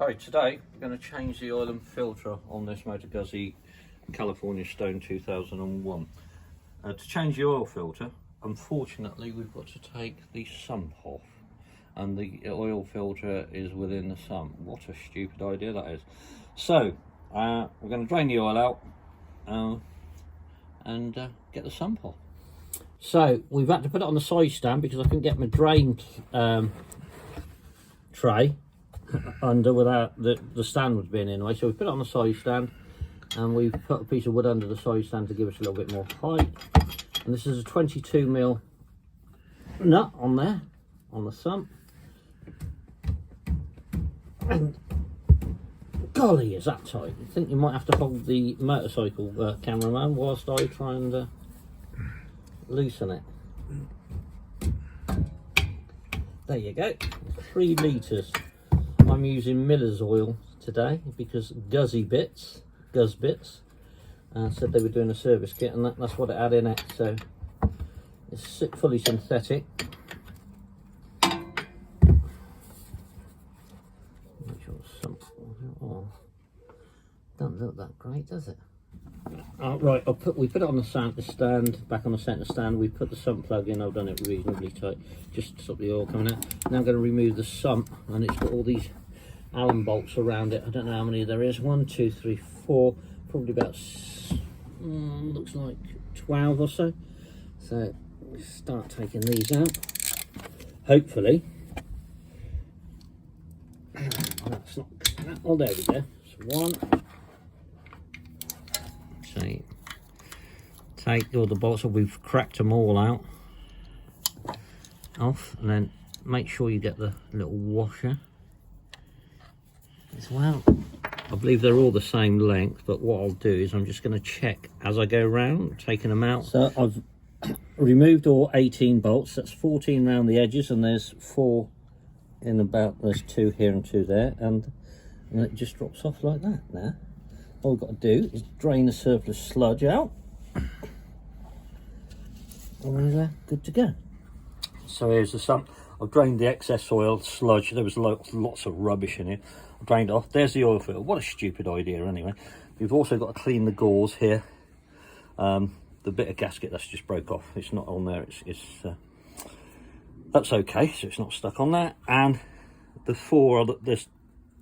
Hi, today we're going to change the oil and filter on this Moto Guzzi California Stone 2001. To change the oil filter, unfortunately we've got to take the sump off, and the oil filter is within the sump. What a stupid idea that is. So we're going to drain the oil out and get the sump off. So we've had to put it on the side stand because I couldn't get my drain tray under without the stand was being in the way. So we put it on the side stand, and we've put a piece of wood under the side stand to give us a little bit more height. And this is a 22mm nut on there on the sump, and golly is that tight. I think you might have to hold the motorcycle cameraman whilst I try and loosen it. There you go, 3 litres. I'm using Miller's oil today because Guz Bits said they were doing a service kit, and that's what it had in it. So it's fully synthetic. Oh, don't look that great, does it? Right, we put it on the centre stand, back on the centre stand. We put the sump plug in. I've done it reasonably tight just to stop the oil coming out. Now I'm going to remove the sump, and it's got all these Allen bolts around it. I don't know how many there is. 1, 2, 3, 4, probably about looks like 12 or so. So we start taking these out. Hopefully that's not. Oh, there we go. So 1. So take all the bolts off. We've cracked them all out off, and then make sure you get the little washer as well. I believe they're all the same length, but what I'll do is I'm just going to check as I go around, taking them out. So I've removed all 18 bolts. That's 14 around the edges, and there's 4 in about, there's 2 here and 2 there, and it just drops off like that. Now all we've got to do is drain the surplus sludge out, and we're good to go. So here's the sump. I've drained the excess oil, sludge. There was lots of rubbish in it. I drained off. There's the oil filter. What a stupid idea anyway. We've also got to clean the gauze here. The bit of gasket that's just broke off, it's not on there. That's okay, so it's not stuck on there. And the 4 other, there's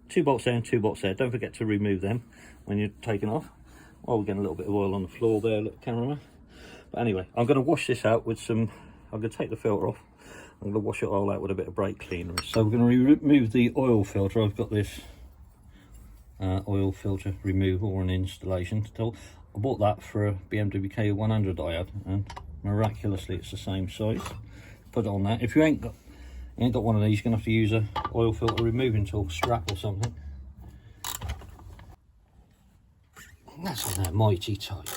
2 bolts there and 2 bolts there. Don't forget to remove them when you're taking off. Oh, we're getting a little bit of oil on the floor there, look, cameraman. But anyway, I'm going to wash this out with some, I'm going to take the filter off. I'm going to wash it all out with a bit of brake cleaner. So we're going to remove the oil filter. I've got this oil filter removal or an installation tool. I bought that for a BMW K100 I had, and miraculously it's the same size. Put it on there. If you ain't got one of these, you're going to have to use a oil filter removing tool, strap or something. That's on there, mighty tight.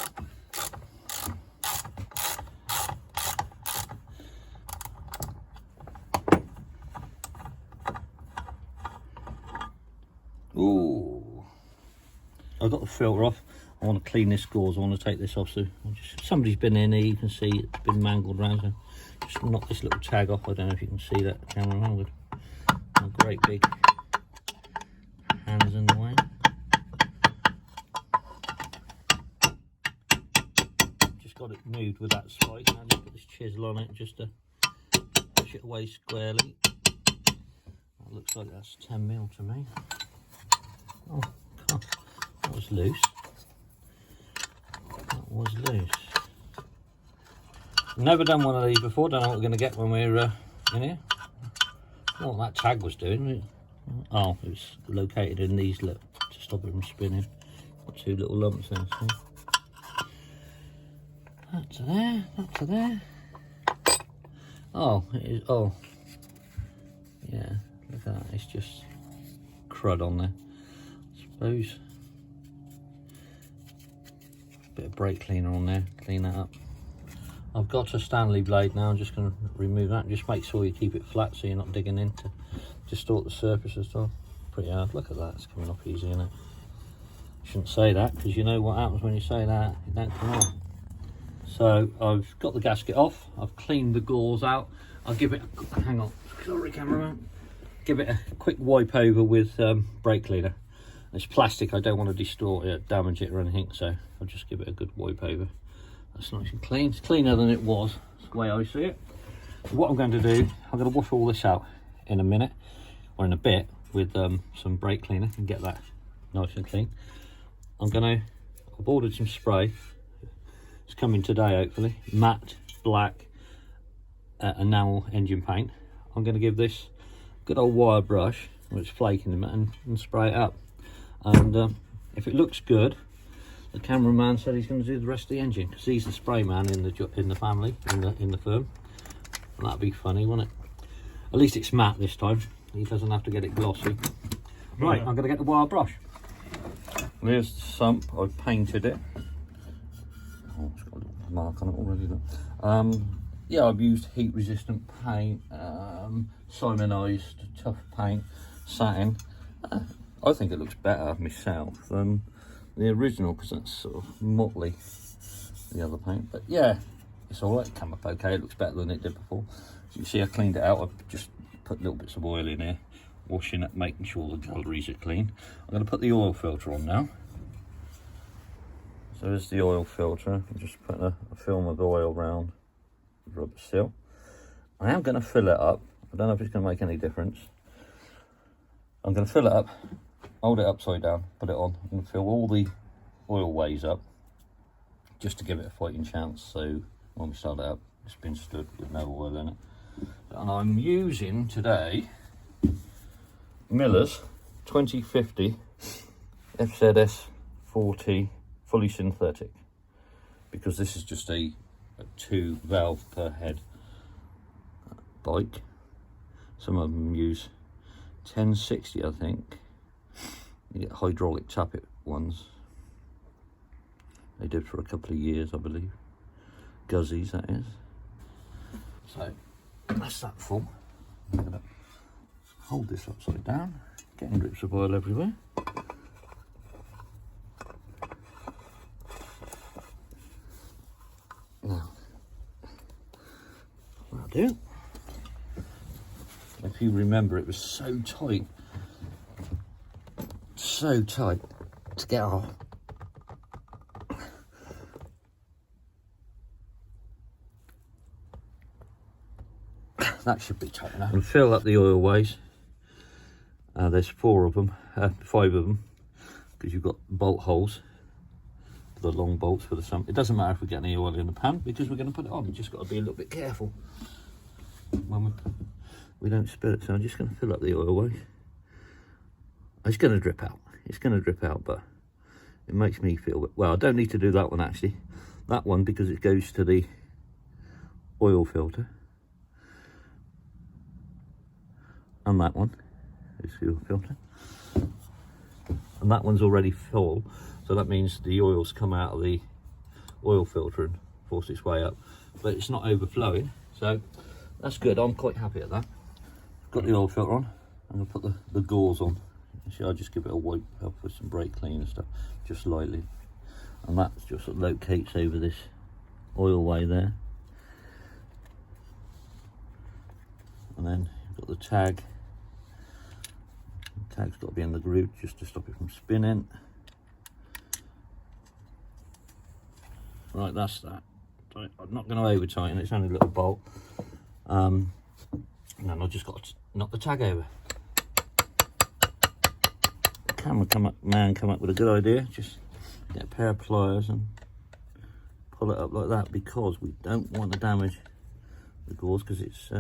Ooh, I've got the filter off. I want to clean this gauze. I want to take this off. So somebody's been in here. You can see it's been mangled around. So just knock this little tag off. I don't know if you can see that, cameraman, with my great big hands in the way. Just got it moved with that spike. Now just put this chisel on it just to push it away squarely. That looks like that's 10mm to me. Oh, God, that was loose. That was loose. Never done one of these before. Don't know what we're going to get when we're in here. I don't know what that tag was doing. Oh, it was located in these to stop it from spinning. Got 2 little lumps there. See? That to there. That to there. Oh, it is. Oh, yeah. Look at that. It's just crud on there. Suppose a bit of brake cleaner on there, clean that up. I've got a Stanley blade now. I'm just going to remove that. Just make sure you keep it flat so you're not digging in to distort the surface as well. Pretty hard. Look at that, it's coming off easy, isn't it? Shouldn't say that, because you know what happens when you say that, it don't come off. So I've got the gasket off, I've cleaned the gauze out. I'll give it, hang on, sorry cameraman, give it a quick wipe over with brake cleaner. It's plastic, I don't want to distort it, damage it or anything, so I'll just give it a good wipe over. That's nice and clean. It's cleaner than it was, that's the way I see it. So what I'm going to do, I'm going to wash all this out in a minute, or in a bit, with some brake cleaner and get that nice and clean. I've ordered some spray. It's coming today, hopefully. Matte, black, enamel engine paint. I'm going to give this a good old wire brush, where it's flaking in it, and spray it up. And if it looks good, the cameraman said he's going to do the rest of the engine, because he's the spray man in the family, in the firm. And that'd be funny, wouldn't it? At least it's matte this time. He doesn't have to get it glossy. Right, I'm going to get the wire brush. There's the sump. I've painted it. Oh, it's got a little mark on it already. Look. Yeah, I've used heat-resistant paint, Simonized tough paint, satin. I think it looks better myself than the original, because that's sort of motley, the other paint. But yeah, it's all right. It came up okay. It looks better than it did before. As you can see, I cleaned it out. I've just put little bits of oil in here, washing it, making sure the galleries are clean. I'm going to put the oil filter on now. So there's the oil filter. I'm just putting a film of oil around the rubber seal. I am going to fill it up. I don't know if it's going to make any difference. I'm going to fill it up, hold it upside down, put it on. I'm going to fill all the oil ways up, just to give it a fighting chance. So when we start it up, it's been stood with no oil in it. And I'm using today Miller's 2050 FZS 40 fully synthetic, because this is just a 2 valve per head bike. Some of them use 1060, I think. You get hydraulic tappet ones. They did for a couple of years, I believe. Guzzi's, that is. So that's that full. I'm going to hold this upside down, getting drips of oil everywhere. Now, that'll do. If you remember, it was so tight to get off. That should be tight enough. And fill up the oil ways. There's 4 of them, 5 of them, because you've got bolt holes for the long bolts for the sump. It doesn't matter if we get any oil in the pan, because we're going to put it on. We've just got to be a little bit careful when we don't spill it. So I'm just going to fill up the oil ways. It's going to drip out. It's going to drip out, but it makes me feel, well, I don't need to do that one actually. That one, because it goes to the oil filter. And that one is the oil filter. And that one's already full, so that means the oil's come out of the oil filter and forced its way up. But it's not overflowing, so that's good. I'm quite happy at that. Got the oil filter on. I'm going to put the gauze on. See, I'll just give it a wipe up with some brake clean and stuff, just lightly. And that just sort of locates over this oil way there. And then you've got the tag. The tag's got to be in the groove just to stop it from spinning. Right, that's that. I'm not going to over tighten it, it's only a little bolt. And then I've just got to knock the tag over. Man come up with a good idea. Just get a pair of pliers and pull it up like that, because we don't want to damage the gauze, because it's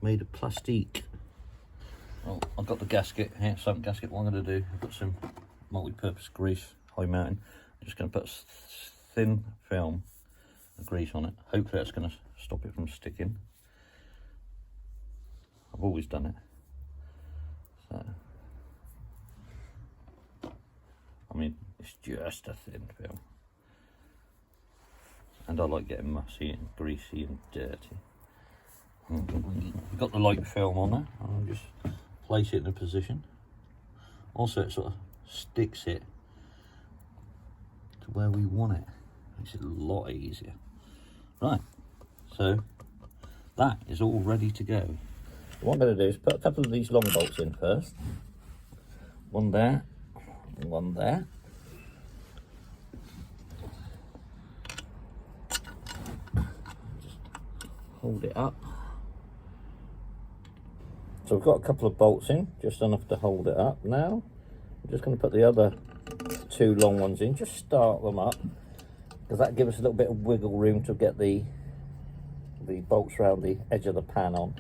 made of plastic. Well, I've got the gasket here, sump gasket. What I'm going to do, I've got some multi-purpose grease, high mountain. I'm just going to put thin film of grease on it. Hopefully that's going to stop it from sticking. I've always done it. So, I mean, it's just a thin film. And I like getting messy and greasy and dirty. We've got the light film on there. I'll just place it in a position. Also, it sort of sticks it to where we want it. Makes it a lot easier. Right, so that is all ready to go. What I'm going to do is put a couple of these long bolts in first. One there, and one there. Just hold it up. So we've got a couple of bolts in, just enough to hold it up. Now I'm just going to put the other two long ones in, just start them up, because that gives us a little bit of wiggle room to get the bolts around the edge of the pan on.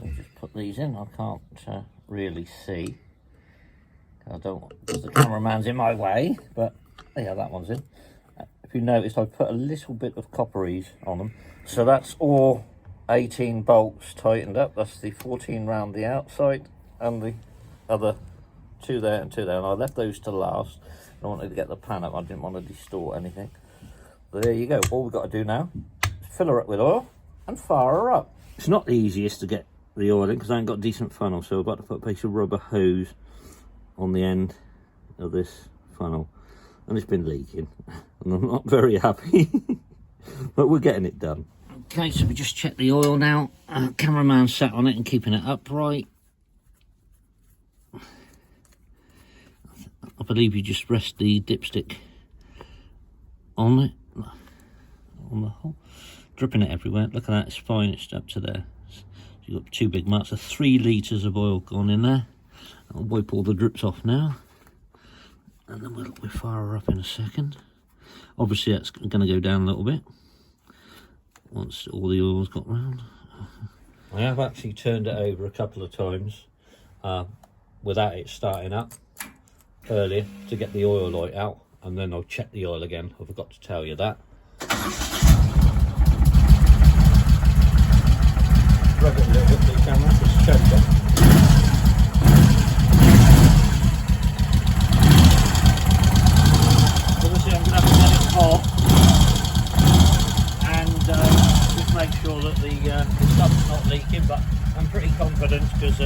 I'll just put these in. I can't really see. I don't, because the cameraman's in my way, but yeah, that one's in. If you notice, I've put a little bit of copperies on them. So that's all 18 bolts tightened up. That's the 14 round the outside and the other two there and two there. And I left those to last. I wanted to get the pan up. I didn't want to distort anything. But there you go. All we've got to do now is fill her up with oil and fire her up. It's not the easiest to get the oil in because I ain't got a decent funnel, so I've got to put a piece of rubber hose on the end of this funnel, and it's been leaking and I'm not very happy. But we're getting it done. Okay, so we just check the oil now. Cameraman sat on it and keeping it upright. I believe you just rest the dipstick on it, on the hole, dripping it everywhere. Look at that, it's fine, it's up to there. So you've got two big marks, so 3 litres of oil gone in there. I'll wipe all the drips off now, and then we'll fire her up in a second. Obviously that's going to go down a little bit once all the oil's got round. I have actually turned it over a couple of times without it starting up earlier to get the oil light out, and then I'll check the oil again. I forgot to tell you that. Rub it a little bit to the camera, just check it. Obviously I'm going to have to get it hot and just make sure that the stuff's not leaking, but I'm pretty confident because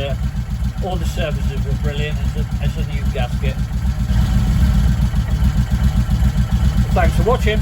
all the surfaces were brilliant. It's a new gasket. Thanks for watching.